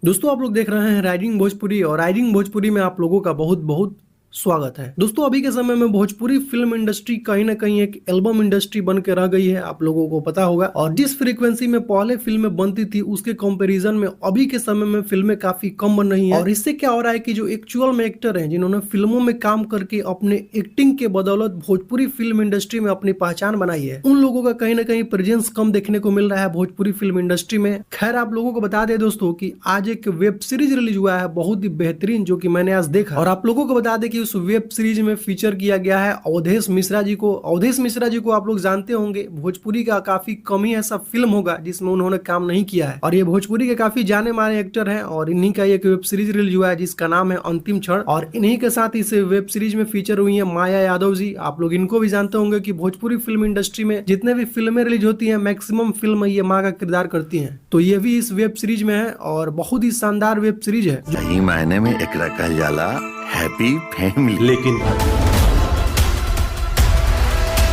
दोस्तों आप लोग देख रहे हैं राइडिंग भोजपुरी और राइडिंग भोजपुरी में आप लोगों का बहुत बहुत स्वागत है। दोस्तों अभी के समय में भोजपुरी फिल्म इंडस्ट्री कहीं ना कहीं एक एल्बम इंडस्ट्री बन के रह गई है, आप लोगों को पता होगा। और जिस फ्रीक्वेंसी में पहले फिल्में बनती थी उसके कंपैरिजन में अभी के समय में फिल्में काफी कम बन रही हैं। और इससे क्या हो रहा है कि जो एक्चुअल में एक्टर हैं जिन्होंने फिल्मों में काम करके अपने एक्टिंग के बदौलत भोजपुरी फिल्म इंडस्ट्री में अपनी पहचान बनाई है, उन लोगों का कहीं ना कहीं प्रेजेंस कम देखने को मिल रहा है भोजपुरी फिल्म इंडस्ट्री में। खैर आप लोगों को बता दें दोस्तों कि आज एक वेब सीरीज रिलीज हुआ है बहुत ही बेहतरीन, जो कि मैंने आज देखा। और आप लोगों को बता दें कि उस वेब सीरीज में फीचर किया गया है अवधेश मिश्रा जी को। अवधेश मिश्रा जी को आप लोग जानते होंगे, भोजपुरी का काफी कम ही ऐसा फिल्म होगा जिसमें उन्होंने काम नहीं किया है। और ये भोजपुरी के काफी जाने माने एक्टर हैं और इन्हीं का एक वेब सीरीज रिलीज हुआ है जिसका नाम है अंतिम क्षण। और इन्हीं के साथ इस वेब सीरीज में फीचर हुई है माया यादव जी। आप लोग इनको भी जानते होंगे कि भोजपुरी फिल्म इंडस्ट्री में जितने भी फिल्में रिलीज होती है मैक्सिमम फिल्म ये माँ का किरदार करती है, तो ये भी इस वेब सीरीज में है और बहुत ही शानदार वेब सीरीज है। सही मायने में एकरा कहल जाला हैप्पी फैमिली। लेकिन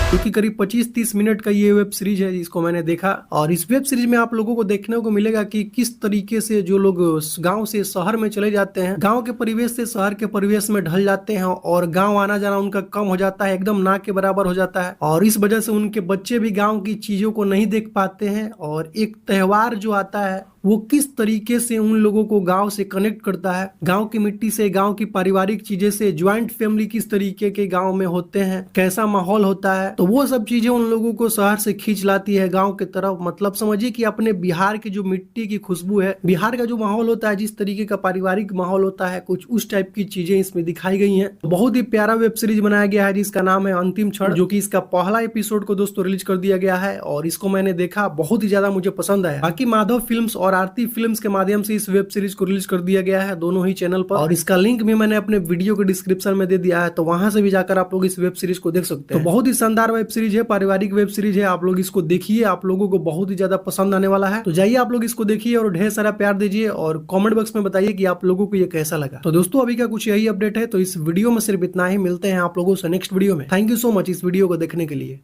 क्योंकि करीब 25-30 मिनट का ये वेब सीरीज है जिसको मैंने देखा। और इस वेब सीरीज में आप लोगों को देखने को मिलेगा कि किस तरीके से जो लोग गांव से शहर में चले जाते हैं, गांव के परिवेश से शहर के परिवेश में ढल जाते हैं और गांव आना जाना उनका कम हो जाता है, एकदम ना के बराबर हो जाता है। और इस वजह से उनके बच्चे भी गाँव की चीजों को नहीं देख पाते हैं। और एक त्योहार जो आता है वो किस तरीके से उन लोगों को गांव से कनेक्ट करता है, गांव की मिट्टी से, गांव की पारिवारिक चीजें से, ज्वाइंट फैमिली किस तरीके के गांव में होते हैं, कैसा माहौल होता है, तो वो सब चीजें उन लोगों को शहर से खींच लाती है गांव की तरफ। मतलब समझिए कि अपने बिहार की जो मिट्टी की खुशबू है, बिहार का जो माहौल होता है, जिस तरीके का पारिवारिक माहौल होता है, कुछ उस टाइप की चीजें इसमें दिखाई गई है। बहुत ही प्यारा वेब सीरीज बनाया गया है जिसका नाम है अंतिम क्षण, जो कि इसका पहला एपिसोड को दोस्तों रिलीज कर दिया गया है। और इसको मैंने देखा, बहुत ही ज्यादा मुझे पसंद आया। बाकी माधव फिल्म्स और आरती फिल्म्स के माध्यम से इस वेब सीरीज को रिलीज कर दिया गया है दोनों ही चैनल पर। और इसका लिंक भी मैंने अपने वीडियो के डिस्क्रिप्शन में दे दिया है, तो वहां से भी जाकर आप लोग इस वेब सीरीज को देख सकते हैं। तो बहुत ही शानदार वेब सीरीज है, पारिवारिक वेब सीरीज है, आप लोग इसको देखिए, आप लोगों को बहुत ही ज्यादा पसंद आने वाला है। तो जाइए आप लोग इसको देखिए और ढेर सारा प्यार दीजिए और कमेंट बॉक्स में बताइए कि आप लोगों को ये कैसा लगा। तो दोस्तों अभी का कुछ यही अपडेट है, तो इस वीडियो में सिर्फ इतना ही। मिलते हैं आप लोगों से नेक्स्ट वीडियो में। थैंक यू सो मच इस वीडियो को देखने के लिए।